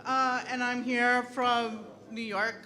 And I'm here from New York,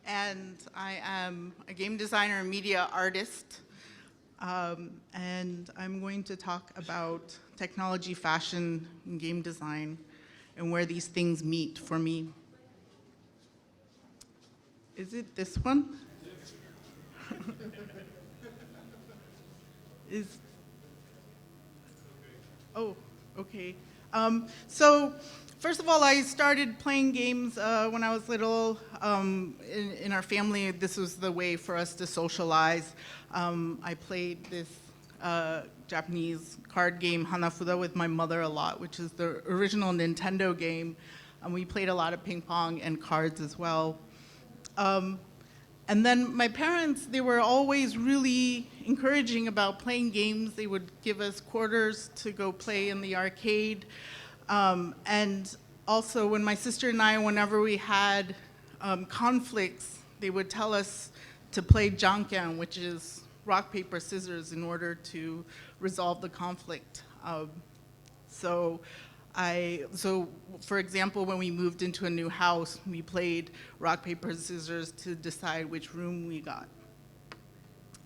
and I am a game designer and media artist. And I'm going to talk about technology, fashion, and game design, and where these things meet for me. Is it this one? Is Oh, okay. So, first of all, I started playing games when I was little. In our family, this was the way for us to socialize. I played this Japanese card game, Hanafuda, with my mother a lot, which is the original Nintendo game. And we played a lot of ping pong and cards as well. And then my parents, they were always really encouraging about playing games. They would give us quarters to go play in the arcade. And also when my sister and I, whenever we had conflicts, they would tell us to play janken, which is rock, paper, scissors, in order to resolve the conflict. So for example, when we moved into a new house, we played rock, paper, scissors to decide which room we got.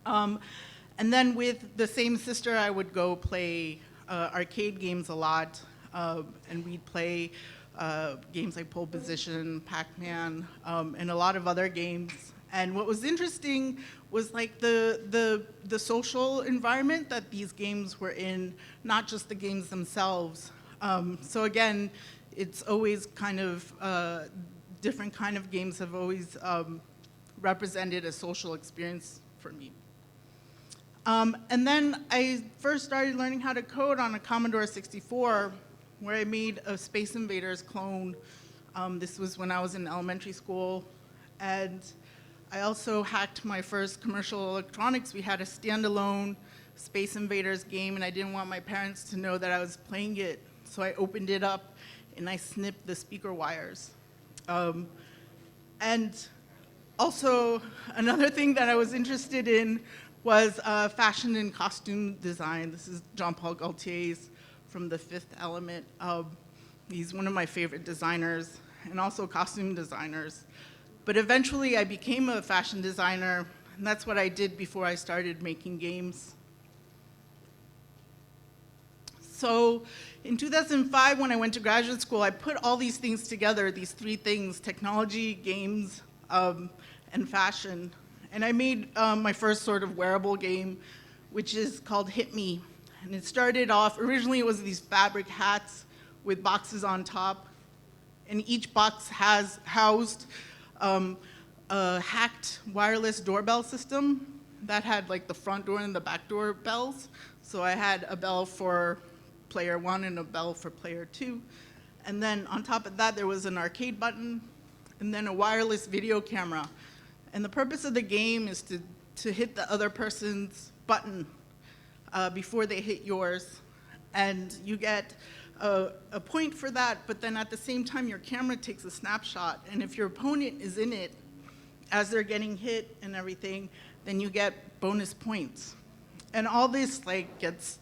And then with the same sister, I would go play arcade games a lot, and we'd play games like Pole Position, Pac-Man, and a lot of other games. And what was interesting was like the social environment that these games were in, not just the games themselves. So again, it's always kind of, different kind of games have always represented a social experience for me. And then I first started learning how to code on a Commodore 64, where I made a Space Invaders clone. This was when I was in elementary school. And I also hacked my first commercial electronics. We had a standalone Space Invaders game, and I didn't want my parents to know that I was playing it. So I opened it up and I snipped the speaker wires. And also another thing that I was interested in was fashion and costume design. This is Jean-Paul Gaultier's from The Fifth Element. He's one of my favorite designers and also costume designers. But eventually I became a fashion designer, and that's what I did before I started making games. So in 2005, when I went to graduate school, I put all these things together, these three things: technology, games, and fashion. And I made my first sort of wearable game, which is called Hit Me. And it started off, originally it was these fabric hats with boxes on top. And each box has housed a hacked wireless doorbell system that had like the front door and the back door bells. So I had a bell for player 1 and a bell for player 2. And then on top of that, there was an arcade button and then a wireless video camera. And the purpose of the game is to hit the other person's button before they hit yours. And you get a point for that, but then at the same time, your camera takes a snapshot. And if your opponent is in it as they're getting hit and everything, then you get bonus points. And all this like gets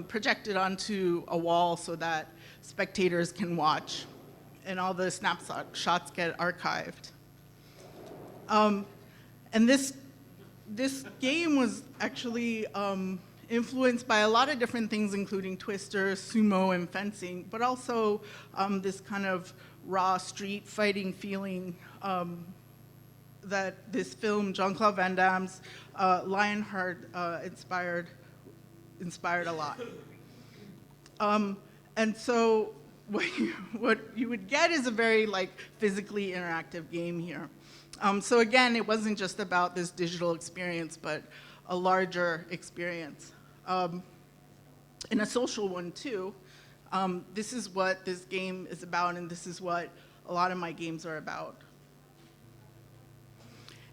projected onto a wall so that spectators can watch, and all the snapshot shots get archived. And this game was actually influenced by a lot of different things, including Twister, sumo, and fencing, but also this kind of raw street fighting feeling that this film, Jean-Claude Van Damme's Lionheart, inspired a lot. And so what you would get is a very like physically interactive game here. So again, it wasn't just about this digital experience, but a larger experience. And a social one too. This is what this game is about, and this is what a lot of my games are about.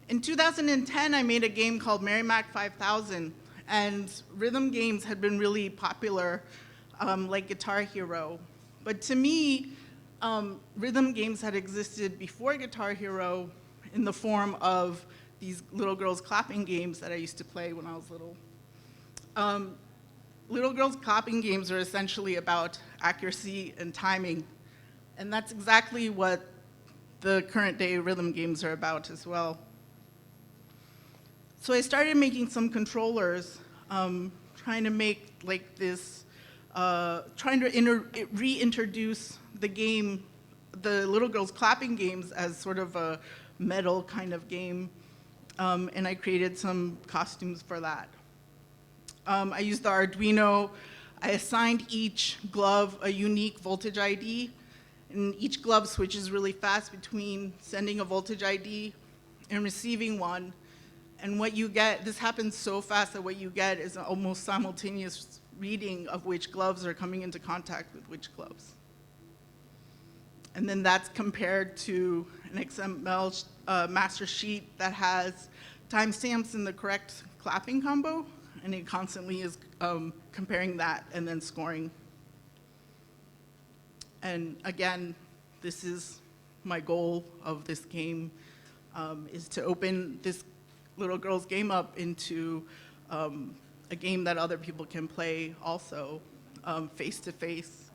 In 2010, I made a game called Merrimack 5000. And rhythm games had been really popular, like Guitar Hero. But to me, rhythm games had existed before Guitar Hero in the form of these little girls clapping games that I used to play when I was little. Little girls clapping games are essentially about accuracy and timing. And that's exactly what the current day rhythm games are about as well. So I started making some controllers, trying to make like this, trying to reintroduce the game, the little girls clapping games, as sort of a metal kind of game. And I created some costumes for that. I used the Arduino. I assigned each glove a unique voltage ID, and each glove switches really fast between sending a voltage ID and receiving one. And what you get, this happens so fast that what you get is an almost simultaneous reading of which gloves are coming into contact with which gloves. And then that's compared to an XML master sheet that has timestamps in the correct clapping combo, and it constantly is comparing that and then scoring. And again, this is my goal of this game, is to open this little girl's game up into a game that other people can play also, face-to-face.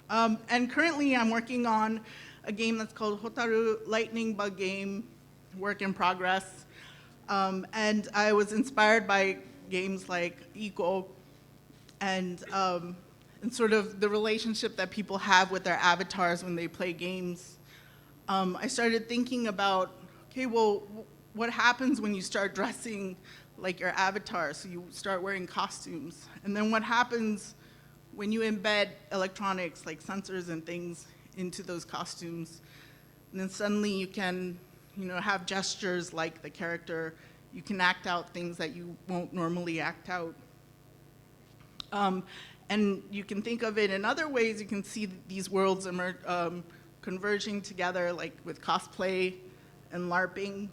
And currently I'm working on a game that's called Hotaru Lightning Bug Game, work in progress. And I was inspired by games like Eco and sort of the relationship that people have with their avatars when they play games. I started thinking about, okay, well, what happens when you start dressing like your avatar? So you start wearing costumes. And then what happens when you embed electronics like sensors and things into those costumes? And then suddenly you can, have gestures like the character. You can act out things that you won't normally act out. And you can think of it in other ways. You can see these worlds converging together, like with cosplay and LARPing.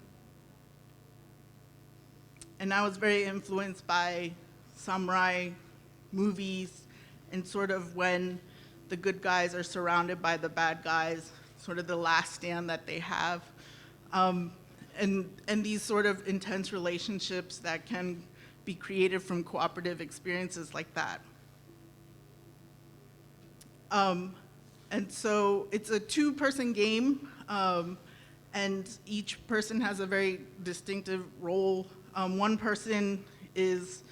And I was very influenced by samurai movies and sort of when the good guys are surrounded by the bad guys, sort of the last stand that they have. And these sort of intense relationships that can be created from cooperative experiences like that. And so it's a two-person game, and each person has a very distinctive role. One person is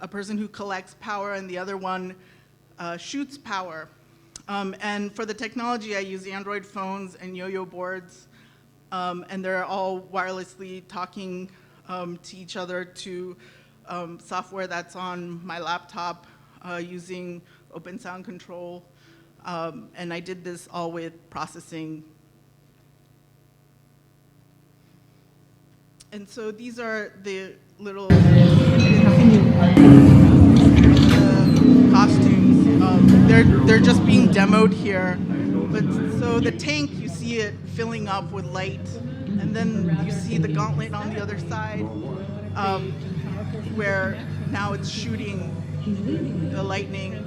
a person who collects power, and the other one shoots power. And for the technology, I use Android phones and yo-yo boards, and they're all wirelessly talking to each other to software that's on my laptop using open sound control. And I did this all with processing. And so these are the little costumes. They're just being demoed here. But so the tank, you see it filling up with light, and then you see the gauntlet on the other side, where now it's shooting the lightning.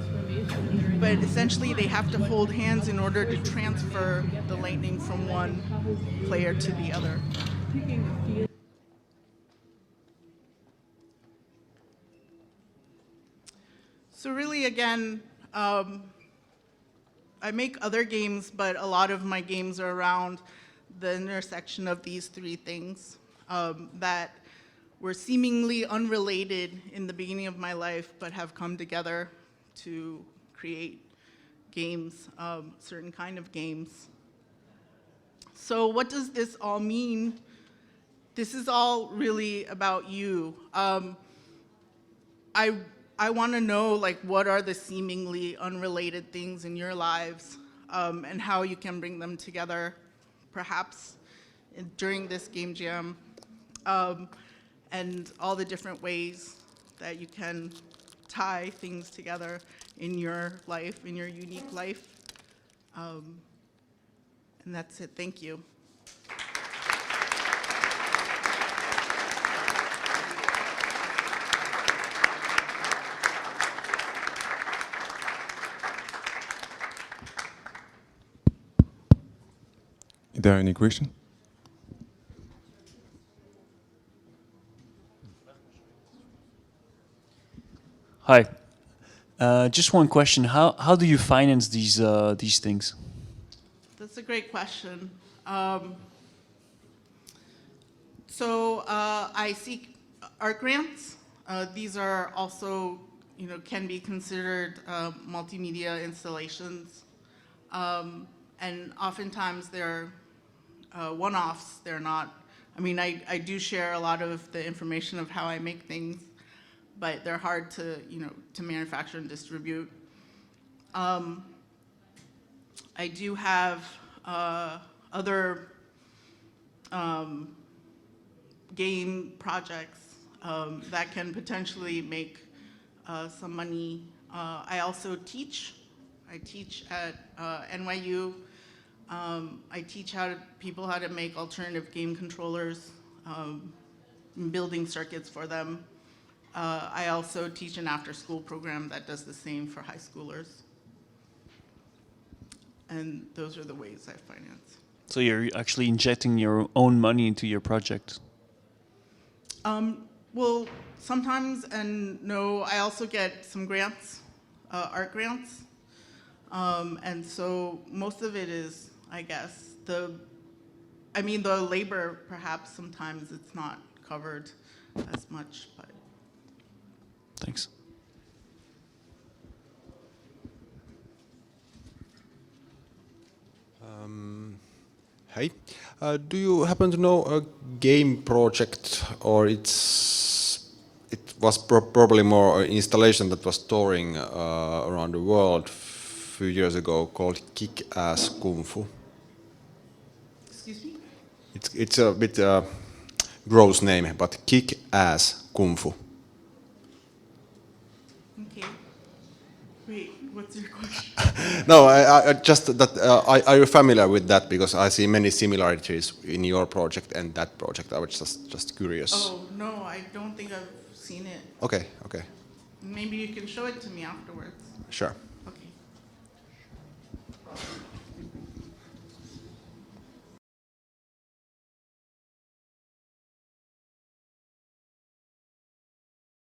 But essentially, they have to hold hands in order to transfer the lightning from one player to the other. So really, again, I make other games, but a lot of my games are around the intersection of these three things that were seemingly unrelated in the beginning of my life, but have come together to create games, certain kind of games. So what does this all mean? This is all really about you. I want to know, like, what are the seemingly unrelated things in your lives, and how you can bring them together, perhaps during this game jam, and all the different ways that you can tie things together in your life, in your unique life. And that's it. Thank you. Is there any question? Hi, Just one question: how do you finance these things? That's a great question. So I seek art grants. These are also, can be considered multimedia installations. And oftentimes they're one-offs. They're not, I do share a lot of the information of how I make things, but they're hard to, to manufacture and distribute. I do have other game projects that can potentially make some money. I also teach. I teach at NYU. I teach people how to make alternative game controllers, building circuits for them. I also teach an after-school program that does the same for high schoolers. And those are the ways I finance. So you're actually injecting your own money into your project. Well, sometimes, and no, I also get some grants, art grants. And so most of it is, I guess, the labor, perhaps sometimes it's not covered as much, but. Thanks. Hey, do you happen to know a game project, or it was probably more an installation that was touring around the world a few years ago called Kick-Ass Kung Fu? Excuse me? It's a bit gross name, but Kick-Ass Kung Fu. Okay. Wait, what's your question? No, I just that are you familiar with that? Because I see many similarities in your project and that project. I was just curious. Oh, no, I don't think I've seen it. Okay, okay, Maybe you can show it to me afterwards. sure.